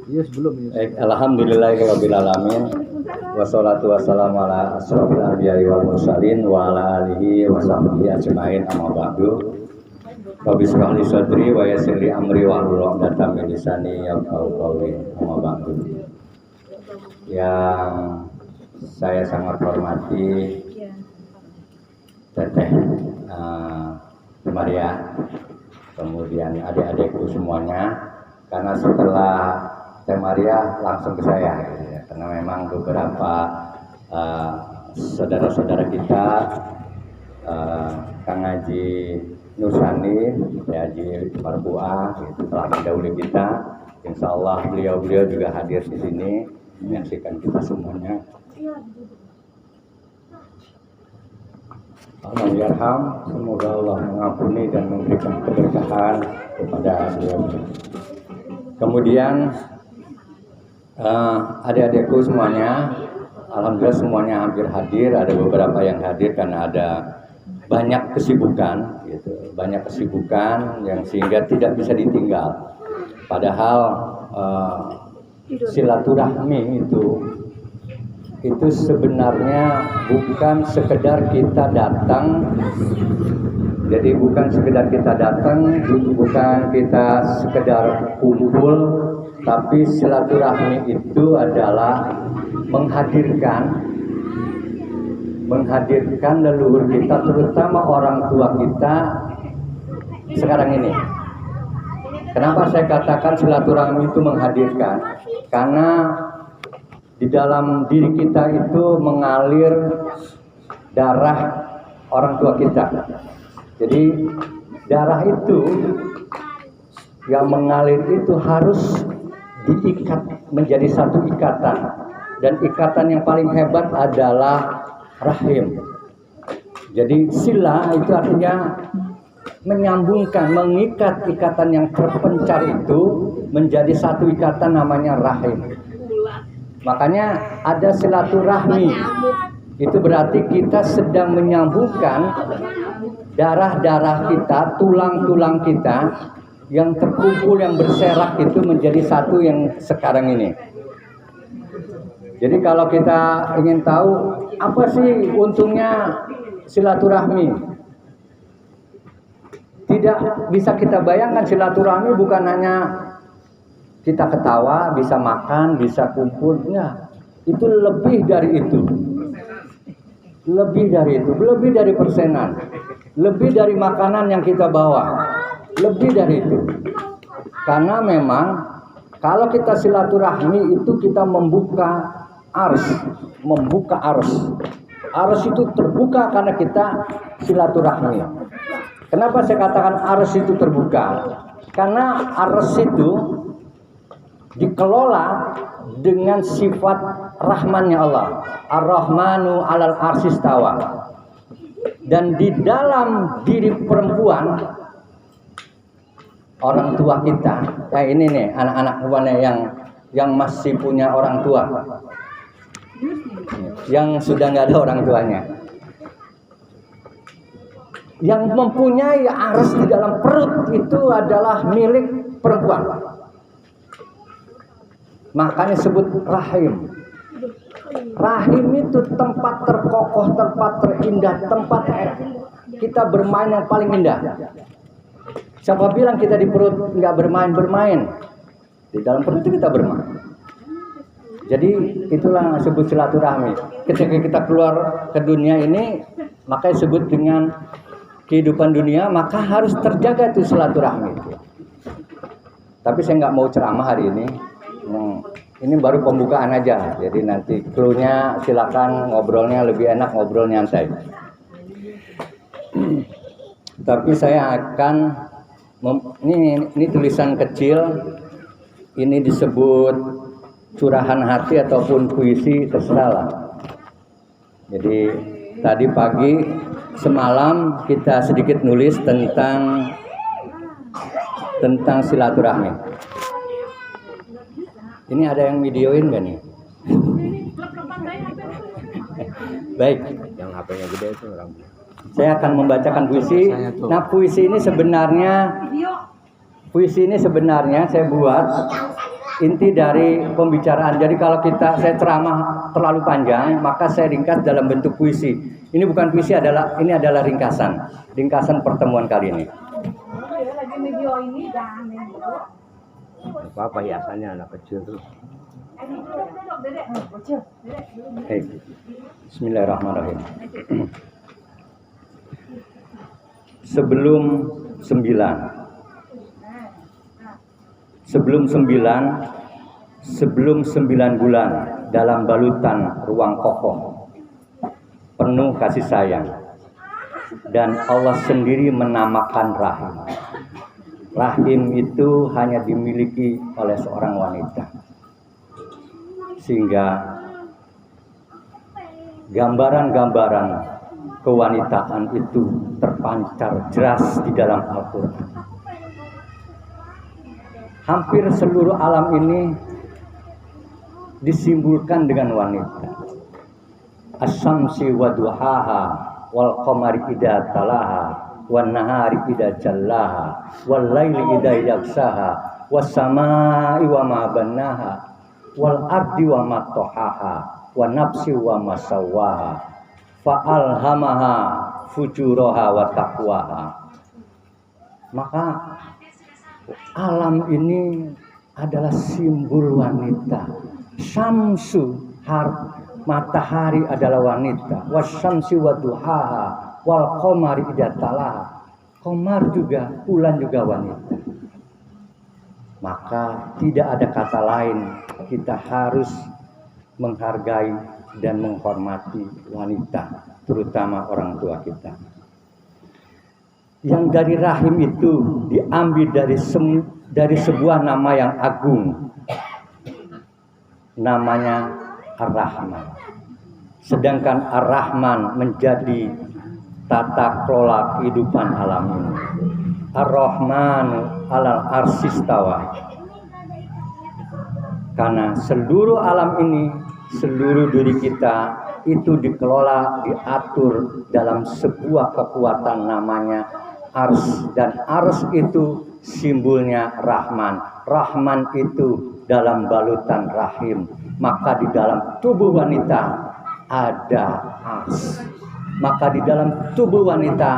Iya sebelum ini. Alhamdulillahirabbil alamin. Wassalatu wassalamu ala asrofil anbiya'i wal mursalin wa ala alihi wa sahbihi ajmain amma ba'du. Rabbi shrah li sadri wa yassir li amri wa hlul 'uqdatam min lisani yafqahu qawli amma ba'du. Yang saya sangat hormati Teteh Maria, kemudian adik-adikku semuanya, karena setelah Teh Maria langsung ke saya, ya, karena memang beberapa saudara-saudara kita, Kang Haji Nusani, Haji Marbuah, gitu, telah mendahului kita. Insya Allah beliau-beliau juga hadir di sini menyaksikan kita semuanya. Allahyarham, semoga Allah mengampuni dan memberikan keberkahan kepada beliau. Kemudian adik-adikku semuanya, alhamdulillah semuanya hampir hadir. Ada beberapa yang hadir karena ada banyak kesibukan, gitu, banyak kesibukan yang sehingga tidak bisa ditinggal. Padahal silaturahmi itu sebenarnya bukan sekedar kita datang. Jadi bukan sekedar kita datang, bukan kita sekedar kumpul, tapi silaturahmi itu adalah menghadirkan leluhur kita, terutama orang tua kita sekarang ini. Kenapa saya katakan silaturahmi itu menghadirkan? Karena di dalam diri kita itu mengalir darah orang tua kita. Jadi darah itu yang mengalir itu harus diikat menjadi satu ikatan, dan ikatan yang paling hebat adalah rahim. Jadi sila itu artinya menyambungkan, mengikat ikatan yang terpencar itu menjadi satu ikatan, namanya rahim. Makanya ada silaturahmi. Itu berarti kita sedang menyambungkan darah-darah kita, tulang-tulang kita yang terkumpul, yang berserak itu menjadi satu yang sekarang ini. Jadi kalau kita ingin tahu apa sih untungnya silaturahmi, tidak bisa kita bayangkan. Silaturahmi bukan hanya kita ketawa, bisa makan, bisa kumpul, ya, itu lebih dari itu. Lebih dari itu, lebih dari persenan, lebih dari makanan yang kita bawa, lebih dari itu. Karena memang kalau kita silaturahmi itu kita membuka arus. Arus itu terbuka karena kita silaturahmi. Kenapa saya katakan arus itu terbuka? Karena arus itu dikelola dengan sifat rahmannya Allah. Ar-Rahmanu 'alal arsy istawa. Dan di dalam diri perempuan, orang tua kita, ini nih anak-anak perempuannya yang masih punya orang tua, yang sudah nggak ada orang tuanya, yang mempunyai aras di dalam perut itu adalah milik perempuan. Makanya sebut rahim. Rahim itu tempat terkokoh, tempat terindah, tempat kita bermain yang paling indah. Siapa bilang kita di perut nggak bermain? Di dalam perut itu kita bermain. Jadi itulah sebut silaturahmi. Ketika kita keluar ke dunia ini, maka disebut dengan kehidupan dunia, maka harus terjaga itu silaturahmi. Tapi saya nggak mau ceramah hari ini. Ini baru pembukaan aja. Jadi nanti clue-nya silakan ngobrolnya lebih enak, ngobrol nyantai. Tapi saya akan ini tulisan kecil. Ini disebut curahan hati ataupun puisi, terserahlah. Jadi tadi pagi semalam kita sedikit nulis tentang silaturahmi. Ini ada yang videoin gak nih? Baik. Yang HP-nya gede itu orang. Saya akan membacakan puisi. Nah, puisi ini sebenarnya puisi ini sebenarnya saya buat inti dari pembicaraan. Jadi kalau saya ceramah terlalu panjang, maka saya ringkas dalam bentuk puisi. Ini bukan puisi, ini adalah ringkasan pertemuan kali ini. Apa hiasannya anak kecil tuh. Hey. Bismillahirrahmanirrahim. Sebelum 9 bulan dalam balutan ruang kokoh penuh kasih sayang, dan Allah sendiri menamakan rahim. Rahim itu hanya dimiliki oleh seorang wanita, sehingga gambaran-gambaran kewanitaan itu terpancar jelas di dalam Al-Quran. Hampir seluruh alam ini disimbolkan dengan wanita. Asy-syamsi wa duhaha wal qamari idza talaha wan nahari idza jallaha wal laili idza yaghshaha was samaa'i wa ma bannaha wal ardi wa ma tahaha wa nafsi wa ma sawwaha fa alhamaha fujuraha wa taqwaha. Maka alam ini adalah simbol wanita. Syamsu, matahari adalah wanita. Wasyamsi waduhaha wal qamari idza talaha. Qamar juga, bulan juga wanita. Maka tidak ada kata lain, kita harus menghargai dan menghormati wanita, terutama orang tua kita. Yang dari rahim itu diambil dari sebuah nama yang agung, namanya Ar-Rahman. Sedangkan Ar-Rahman menjadi tata kelola kehidupan alam ini. Ar-Rahmanu alal arsistawa. Karena seluruh alam ini, seluruh diri kita itu dikelola, diatur dalam sebuah kekuatan namanya Ars, dan Ars itu simbolnya Rahman. Rahman itu dalam balutan rahim. Maka di dalam tubuh wanita ada Ars. Maka di dalam tubuh wanita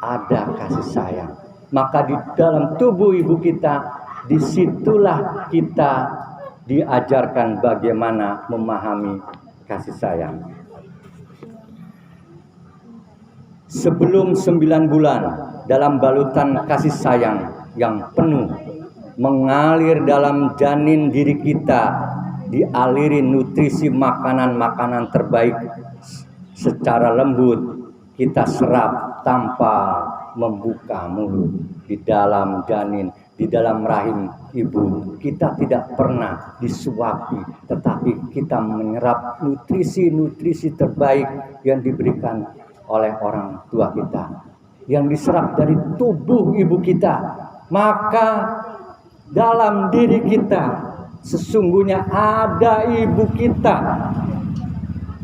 ada kasih sayang. Maka di dalam tubuh ibu kita, disitulah kita diajarkan bagaimana memahami kasih sayang. Sebelum 9 bulan dalam balutan kasih sayang yang penuh mengalir dalam janin diri kita, dialiri nutrisi makanan-makanan terbaik secara lembut, kita serap tanpa membuka mulut. Di dalam janin, di dalam rahim ibu, kita tidak pernah disuapi, tetapi kita menyerap nutrisi-nutrisi terbaik yang diberikan oleh orang tua kita, yang diserap dari tubuh ibu kita. Maka dalam diri kita sesungguhnya ada ibu kita.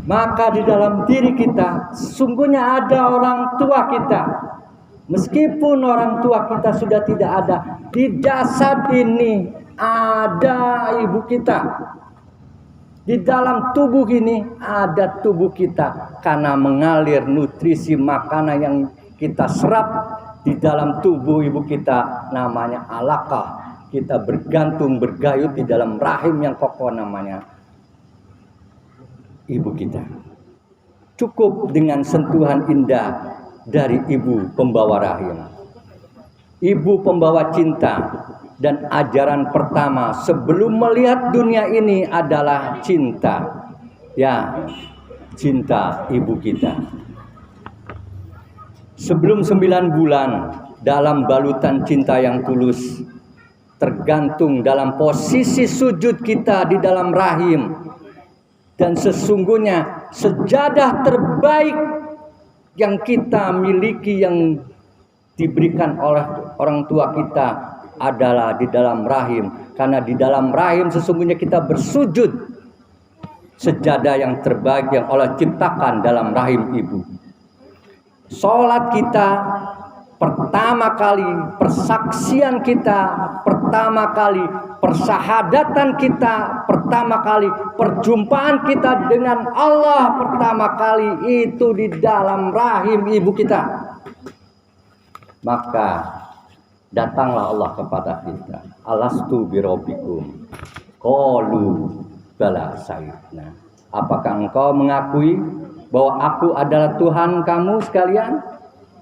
Maka di dalam diri kita sesungguhnya ada orang tua kita. Meskipun orang tua kita sudah tidak ada, di jasad ini ada ibu kita. Di dalam tubuh ini ada tubuh kita, karena mengalir nutrisi makanan yang kita serap di dalam tubuh ibu kita, namanya alaqah. Kita bergantung, bergayut di dalam rahim yang kokoh, namanya ibu kita. Cukup dengan sentuhan indah dari ibu pembawa rahim. Ibu pembawa cinta. Dan ajaran pertama sebelum melihat dunia ini adalah cinta. Ya, cinta ibu kita. Sebelum 9 bulan dalam balutan cinta yang tulus, tergantung dalam posisi sujud kita di dalam rahim. Dan sesungguhnya sejadah terbaik yang kita miliki, yang diberikan oleh orang tua kita, adalah di dalam rahim. Karena di dalam rahim sesungguhnya kita bersujud. Sejadah yang terbaik yang Allah ciptakan dalam rahim ibu. Salat kita pertama kali persaksian kita, pertama kali persahadatan kita, pertama kali perjumpaan kita dengan Allah pertama kali itu di dalam rahim ibu kita. Maka datanglah Allah kepada kita. Alastu birabbikum. Qalu bala sayyidina. Apakah engkau mengakui bahwa aku adalah Tuhan kamu sekalian?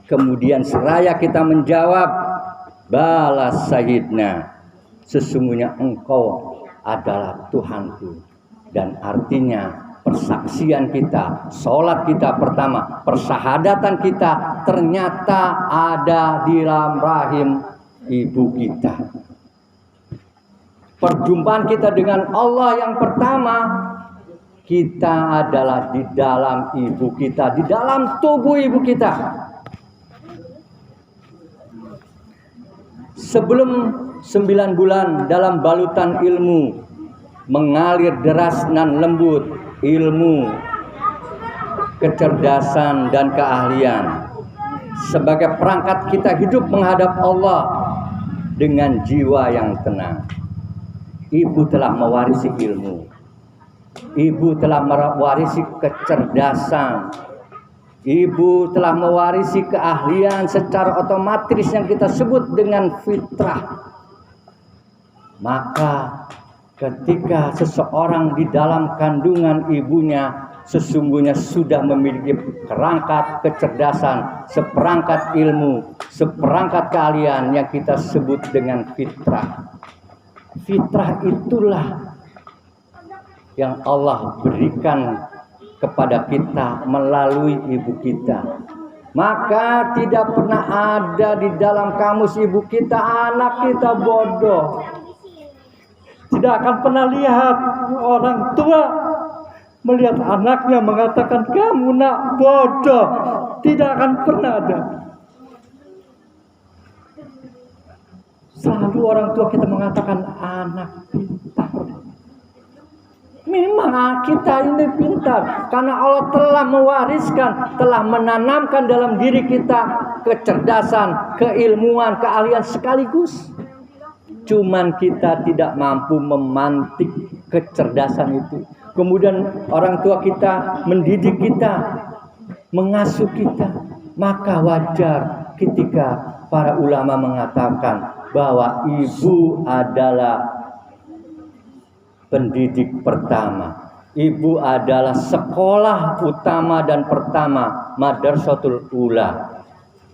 Kemudian seraya kita menjawab, bala sayyidina. Sesungguhnya engkau adalah Tuhanku. Dan artinya persaksian kita, sholat kita pertama, persahadatan kita ternyata ada di dalam rahim ibu kita. Perjumpaan kita dengan Allah yang pertama, kita adalah di dalam ibu kita, di dalam tubuh ibu kita. Sebelum 9 bulan dalam balutan ilmu mengalir deras dan lembut, ilmu, kecerdasan dan keahlian sebagai perangkat kita hidup menghadap Allah dengan jiwa yang tenang. Ibu telah mewarisi ilmu, ibu telah mewarisi kecerdasan, ibu telah mewarisi keahlian secara otomatis yang kita sebut dengan fitrah. Maka ketika seseorang di dalam kandungan ibunya sesungguhnya sudah memiliki perangkat kecerdasan, seperangkat ilmu, seperangkat keahlian yang kita sebut dengan fitrah. Fitrah itulah yang Allah berikan kepada kita melalui ibu kita. Maka tidak pernah ada di dalam kamus ibu kita anak kita bodoh. Tidak akan pernah lihat orang tua melihat anaknya mengatakan kamu nak bodoh. Tidak akan pernah ada. Selalu orang tua kita mengatakan anak pintar. Memang kita ini pintar karena Allah telah mewariskan, telah menanamkan dalam diri kita kecerdasan, keilmuan, keahlian sekaligus. Cuman kita tidak mampu memantik kecerdasan itu. Kemudian orang tua kita mendidik kita, mengasuh kita. Maka wajar ketika para ulama mengatakan bahwa ibu adalah pendidik pertama. Ibu adalah sekolah utama dan pertama, madrasatul ula.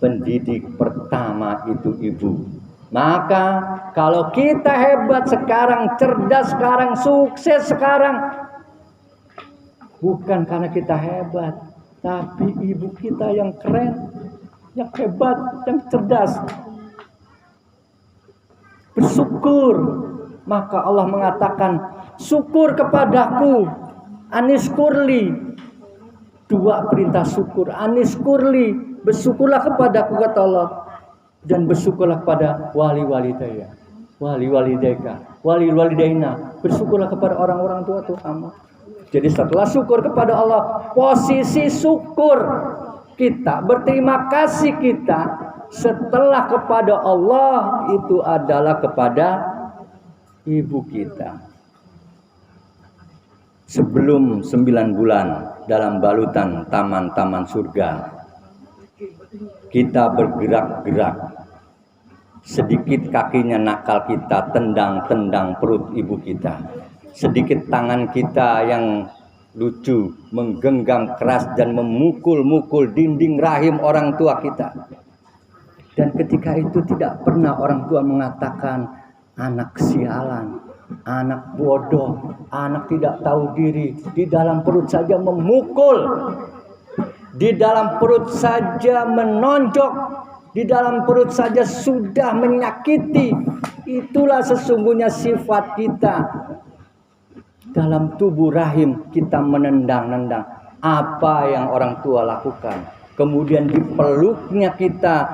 Pendidik pertama itu ibu. Maka kalau kita hebat sekarang, cerdas sekarang, sukses sekarang, bukan karena kita hebat, tapi ibu kita yang keren, yang hebat, yang cerdas. Bersyukur. Maka Allah mengatakan, syukur kepadaku, aniskurli. 2 perintah syukur, aniskurli, bersyukurlah kepadaku kata Allah. Dan bersyukurlah kepada wali-walidaya, wali-walidayka, wali-walidaina. Bersyukurlah kepada orang-orang tua kamu. Jadi setelah syukur kepada Allah, posisi syukur kita, berterima kasih kita setelah kepada Allah itu adalah kepada ibu kita. Sebelum 9 bulan dalam balutan taman-taman surga, kita bergerak-gerak. Sedikit kakinya nakal kita tendang-tendang perut ibu kita. Sedikit tangan kita yang lucu menggenggam keras dan memukul-mukul dinding rahim orang tua kita. Dan ketika itu tidak pernah orang tua mengatakan anak sialan, anak bodoh, anak tidak tahu diri. Di dalam perut saja memukul, di dalam perut saja menonjok, di dalam perut saja sudah menyakiti. Itulah sesungguhnya sifat kita. Dalam tubuh rahim kita menendang-nendang apa yang orang tua lakukan. Kemudian dipeluknya kita,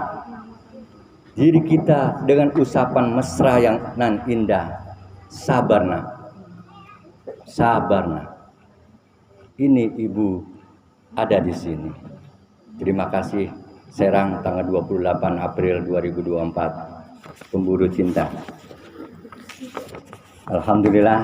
diri kita dengan usapan mesra yang nan indah. Sabarna, sabarna. Ini ibu ada di sini. Terima kasih. Serang tanggal 28 April 2024. Pemburu cinta. Alhamdulillah